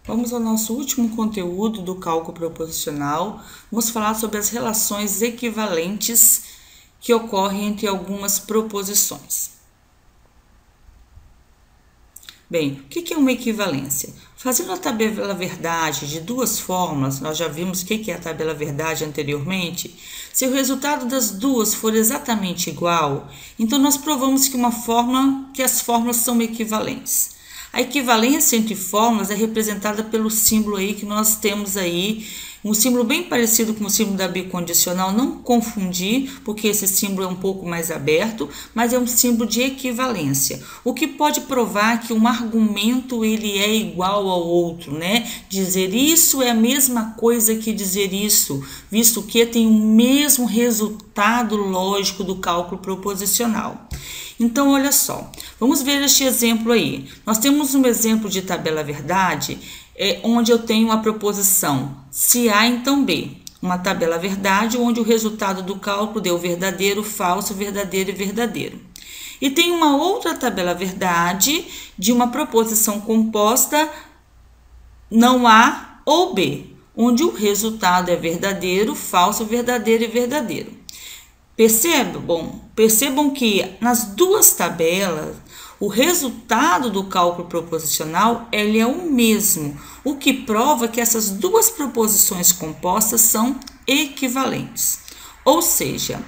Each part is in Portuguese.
Vamos ao nosso último conteúdo do cálculo proposicional. Vamos falar sobre as relações equivalentes que ocorrem entre algumas proposições. Bem, o que é uma equivalência? Fazendo a tabela verdade de duas fórmulas, nós já vimos o que é a tabela verdade anteriormente. Se o resultado das duas for exatamente igual, então nós provamos que as fórmulas são equivalentes. A equivalência entre fórmulas é representada pelo símbolo aí que nós temos aí, um símbolo bem parecido com o símbolo da bicondicional, não confundir, porque esse símbolo é um pouco mais aberto, mas é um símbolo de equivalência. O que pode provar que um argumento ele é igual ao outro, né? Dizer isso é a mesma coisa que dizer isso, visto que tem o mesmo resultado lógico do cálculo proposicional. Então, olha só, vamos ver este exemplo aí. Nós temos um exemplo de tabela verdade, onde eu tenho uma proposição se A, então B. Uma tabela verdade, onde o resultado do cálculo deu verdadeiro, falso, verdadeiro e verdadeiro. E tem uma outra tabela verdade de uma proposição composta não A ou B, onde o resultado é verdadeiro, falso, verdadeiro e verdadeiro. Percebam que nas duas tabelas, o resultado do cálculo proposicional ele é o mesmo, o que prova que essas duas proposições compostas são equivalentes. Ou seja,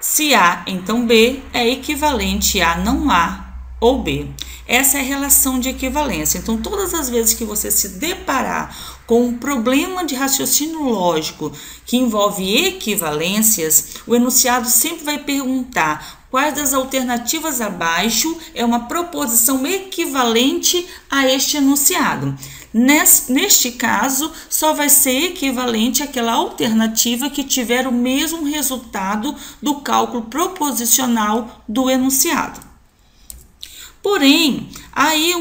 se A, então B, é equivalente a não A ou B. Essa é a relação de equivalência. Então, todas as vezes que você se deparar com um problema de raciocínio lógico que envolve equivalências, o enunciado sempre vai perguntar quais das alternativas abaixo é uma proposição equivalente a este enunciado. Neste caso, só vai ser equivalente àquela alternativa que tiver o mesmo resultado do cálculo proposicional do enunciado. Porém, aí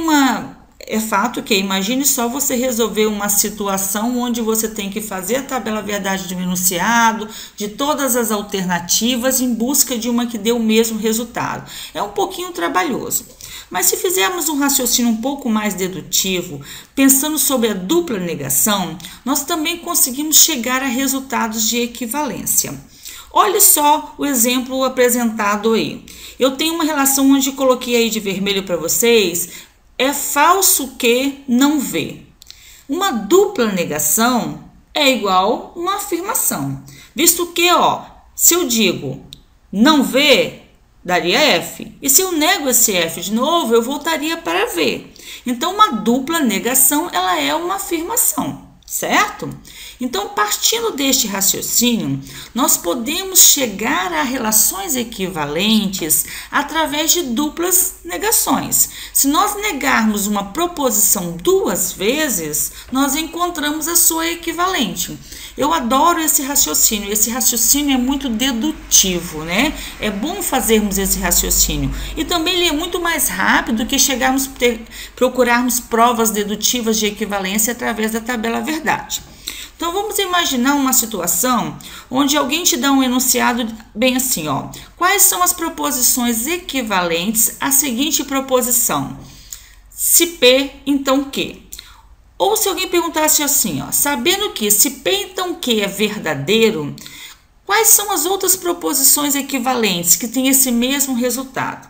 é fato que imagine só você resolver uma situação onde você tem que fazer a tabela verdade do enunciado, de todas as alternativas em busca de uma que dê o mesmo resultado. É um pouquinho trabalhoso. Mas se fizermos um raciocínio um pouco mais dedutivo, pensando sobre a dupla negação, nós também conseguimos chegar a resultados de equivalência. Olha só o exemplo apresentado aí. Eu tenho uma relação onde coloquei aí de vermelho para vocês, é falso que não vê. Uma dupla negação é igual uma afirmação, visto que, se eu digo não vê, daria F. E se eu nego esse F de novo, eu voltaria para V. Então, uma dupla negação, ela é uma afirmação, certo? Então, partindo deste raciocínio, nós podemos chegar a relações equivalentes através de duplas negações. Se nós negarmos uma proposição duas vezes, nós encontramos a sua equivalente. Eu adoro esse raciocínio é muito dedutivo, né? É bom fazermos esse raciocínio. E também ele é muito mais rápido que procurarmos provas dedutivas de equivalência através da tabela verdade. Então, vamos imaginar uma situação onde alguém te dá um enunciado bem assim, Quais são as proposições equivalentes à seguinte proposição? Se P, então Q. Ou se alguém perguntasse assim, sabendo que se P, então Q é verdadeiro, quais são as outras proposições equivalentes que têm esse mesmo resultado?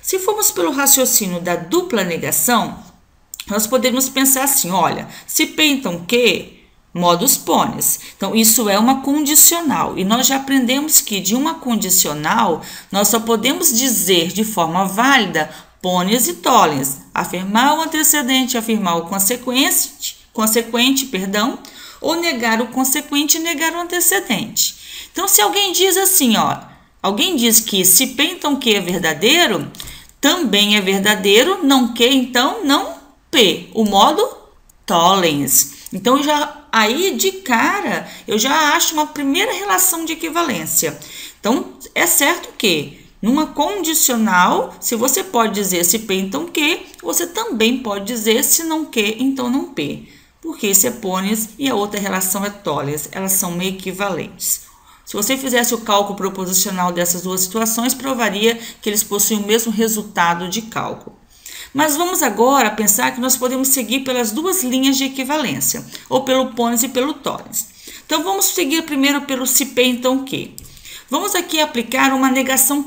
Se formos pelo raciocínio da dupla negação, nós podemos pensar assim, olha, se P, então Q... modus ponens. Então, isso é uma condicional. E nós já aprendemos que de uma condicional, nós só podemos dizer de forma válida ponens e tollens. Afirmar o antecedente, afirmar o consequente, ou negar o consequente e negar o antecedente. Então, se alguém diz assim, alguém diz que se P, então Q é verdadeiro, também é verdadeiro, não Q, então não P. O modo tollens. Então, aí de cara, eu já acho uma primeira relação de equivalência. Então, é certo que numa condicional, se você pode dizer se P, então Q, você também pode dizer se não Q, então não P. Porque esse é ponens e a outra relação é tollens, elas são equivalentes. Se você fizesse o cálculo proposicional dessas duas situações, provaria que eles possuem o mesmo resultado de cálculo. Mas vamos agora pensar que nós podemos seguir pelas duas linhas de equivalência, ou pelo Pônese e pelo Tollens. Então, vamos seguir primeiro pelo se P, então que. Vamos aqui aplicar uma negação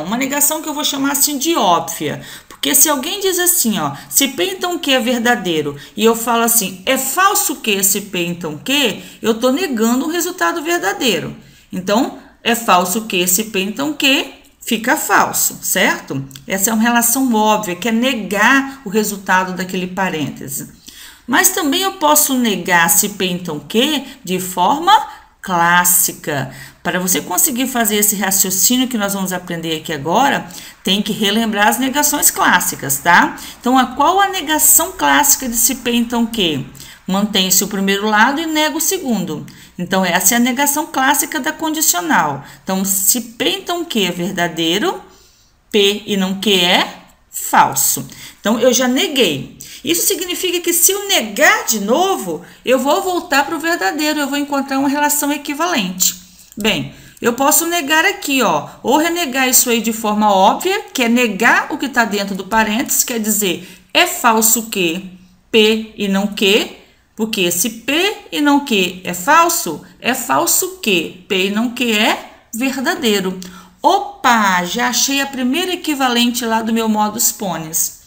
uma negação que eu vou chamar assim de óbvia. Porque se alguém diz assim, ó, se P então que é verdadeiro, e eu falo assim, é falso que se P então que, eu estou negando o resultado verdadeiro. Então, é falso que se P então que, fica falso, certo? Essa é uma relação óbvia, que é negar o resultado daquele parêntese. Mas também eu posso negar se P então que de forma clássica. Para você conseguir fazer esse raciocínio que nós vamos aprender aqui agora, tem que relembrar as negações clássicas, tá? Então, qual a negação clássica de se P então que? Mantém-se o primeiro lado e nega o segundo. Então, essa é a negação clássica da condicional. Então, se P então que é verdadeiro, P e não que é falso. Então, eu já neguei. Isso significa que se eu negar de novo, eu vou voltar para o verdadeiro, eu vou encontrar uma relação equivalente. Bem, eu posso negar aqui, ó, ou renegar isso aí de forma óbvia, que é negar o que está dentro do parênteses, quer dizer, é falso que P e não que, porque se P e não que é falso que P e não que é verdadeiro. Opa, já achei a primeira equivalente lá do meu modus ponens.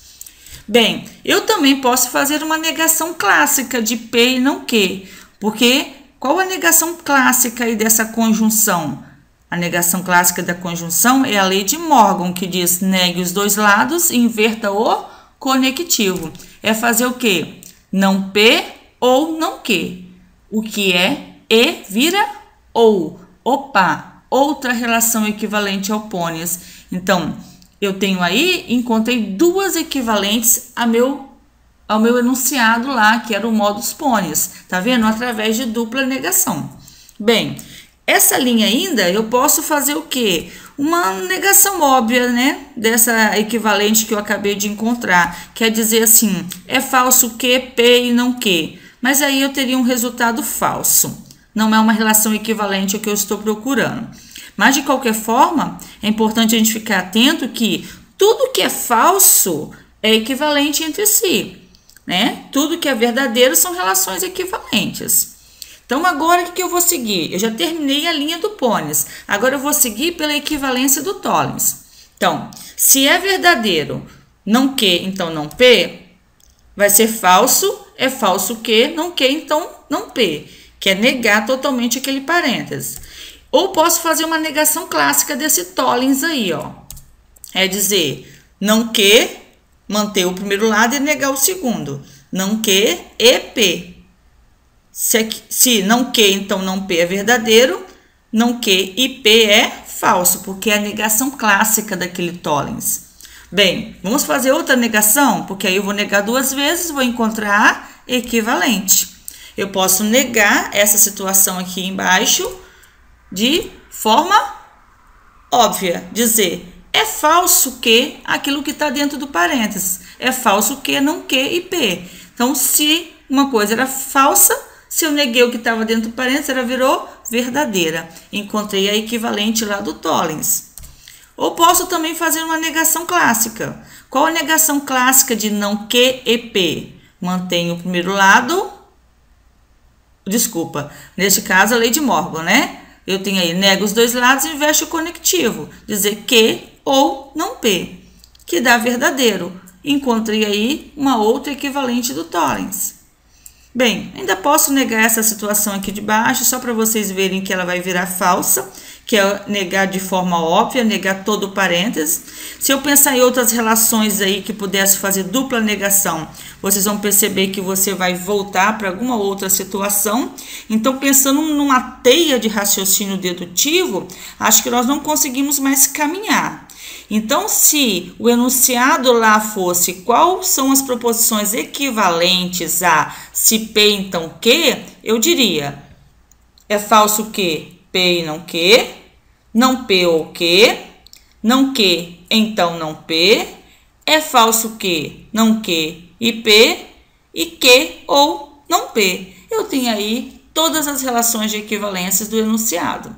Bem, eu também posso fazer uma negação clássica de P e não que, porque qual a negação clássica aí dessa conjunção? A negação clássica da conjunção é a lei de Morgan, que diz negue os dois lados e inverta o conectivo. É fazer o quê? Não P ou não que. O que é E vira ou. Opa, outra relação equivalente ao pônese. Então, eu tenho aí, encontrei duas equivalentes ao meu enunciado lá, que era o modus ponens, tá vendo? Através de dupla negação. Bem, essa linha ainda, eu posso fazer o quê? Uma negação óbvia, né? Dessa equivalente que eu acabei de encontrar. Quer dizer assim, é falso que, P e não que. Mas aí eu teria um resultado falso. Não é uma relação equivalente ao que eu estou procurando. Mas, de qualquer forma, é importante a gente ficar atento que tudo que é falso é equivalente entre si, né? Tudo que é verdadeiro são relações equivalentes. Então, agora o que eu vou seguir? Eu já terminei a linha do Pônese. Agora eu vou seguir pela equivalência do Tollens. Então, se é verdadeiro, não que, então não P, vai ser falso, é falso que, então não P, que é negar totalmente aquele parêntese. Ou posso fazer uma negação clássica desse Tollens aí, ó. É dizer, não que, manter o primeiro lado e negar o segundo. Não que e P. Se não que, então não P é verdadeiro. Não que e P é falso, porque é a negação clássica daquele Tollens. Bem, vamos fazer outra negação, porque aí eu vou negar duas vezes, vou encontrar equivalente. Eu posso negar essa situação aqui embaixo de forma óbvia, dizer, é falso que aquilo que está dentro do parênteses, é falso que, não que e P. Então, se uma coisa era falsa, se eu neguei o que estava dentro do parênteses, ela virou verdadeira. Encontrei a equivalente lá do Tollens. Ou posso também fazer uma negação clássica. Qual a negação clássica de não que e P? Mantenho o primeiro lado, desculpa, neste caso a lei de Morgan, né? Eu tenho aí, nego os dois lados e inverte o conectivo. Dizer que ou não P, que dá verdadeiro. Encontrei aí uma outra equivalente do Tollens. Bem, ainda posso negar essa situação aqui de baixo, só para vocês verem que ela vai virar falsa, que é negar de forma óbvia, negar todo o parêntese. Se eu pensar em outras relações aí que pudesse fazer dupla negação, vocês vão perceber que você vai voltar para alguma outra situação. Então, pensando numa teia de raciocínio dedutivo, acho que nós não conseguimos mais caminhar. Então, se o enunciado lá fosse quais são as proposições equivalentes a se P então que, eu diria, é falso que P e não P ou que, não que, então não P, é falso que, não que e P, e que ou não P. Eu tenho aí todas as relações de equivalências do enunciado.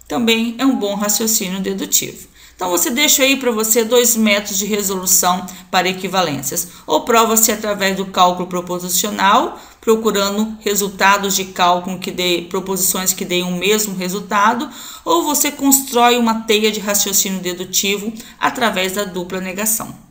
Também é um bom raciocínio dedutivo. Então, você deixa aí para você 2 métodos de resolução para equivalências. Ou prova-se através do cálculo proposicional, procurando resultados de cálculo proposições que deem o mesmo resultado, ou você constrói uma teia de raciocínio dedutivo através da dupla negação.